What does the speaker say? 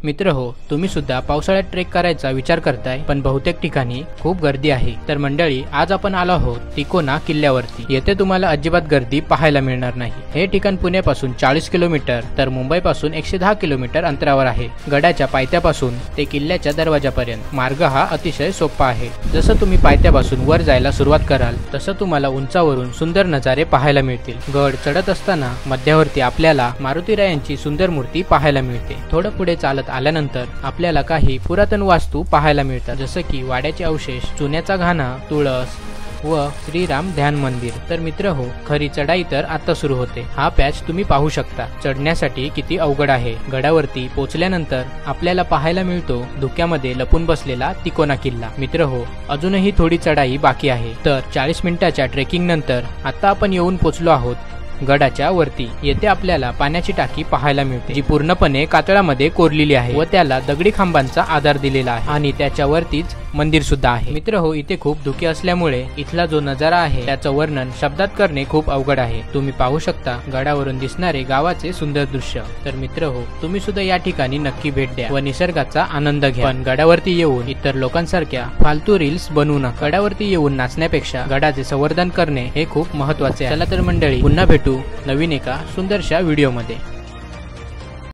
मित्र हो, तुम्ही सुद्धा पावसाळ्यात ट्रेक करायचा विचार करताय, पण बहुतेक ठिकाणी खूप गर्दी आहे। तर मंडळी, आज आपण आलो आहोत तिकोना किल्ल्यावरती। येथे तुम्हाला अजिबात गर्दी पाहायला मिळणार नाही। हे ठिकाण पुण्यापासून 40 किलोमीटर तर मुंबईपासून 110 किलोमीटर अंतरावर आहे। गडाच्या पायथ्यापासून ते किल्ल्याच्या दरवाजापर्यंत मार्ग हा अतिशय सोपा आहे। जसं तुम्ही पायथ्यापासून वर जायला सुरुवात कराल तसं तुम्हाला उंचावरून सुंदर नजारे पाहायला मिळतील। गड चढत असताना मध्यावरती आपल्याला मारुतीरायांची सुंदर मूर्ती पाहायला मिळते। थोडं पुढे चालत आल्यानंतर आपल्याला काही पुरातन वास्तू पाहायला मिळतात, जसं की वाड्याचे अवशेष, चुन्याचा घाणा, तुळस व श्रीराम ध्यान मंदिर। तर मित्र हो, खरी चढाई तर आता सुरू होते। हा पॅच तुम्ही पाहू शकता चढण्यासाठी किती अवघड आहे। गडावरती पोहोचल्यानंतर आपल्याला पाहायला मिळतो धुक्यामध्ये लपून बसलेला तिकोना किल्ला। मित्र हो, अजूनही थोडी चढाई बाकी आहे। तर 40 मिनिटाच्या ट्रेकिंग नंतर आता आपण येऊन पोहोचलो आहोत गडाच्या वरती। येथे आपल्याला पाण्याची टाकी पाहायला मिळते, जी पूर्णपणे कातळामध्ये कोरलेली आहे व त्याला दगडी खांबांचा आधार दिलेला आहे आणि त्याच्या वरतीच मंदिर सुद्धा आहे। मित्र हो, इथे खूप धुके असल्यामुळे इथला जो नजारा आहे त्याचं वर्णन शब्दात करणे खूप अवघड आहे। तुम्ही पाहू शकता गडावरून दिसणारे गावाचे सुंदर दृश्य। तर मित्र हो, तुम्ही सुद्धा या ठिकाणी नक्की भेट द्या व निसर्गाचा आनंद घ्या। पण गडावरती येऊन इतर लोकांसारख्या फालतू रील्स बनवू नका। गडावरती येऊन नाचण्यापेक्षा गडाचे संवर्धन करणे हे खूप महत्त्वाचे आहे। चला तर मंडळी, पुन्हा भेटू नवीन एका सुंदरशा व्हिडिओ मध्ये।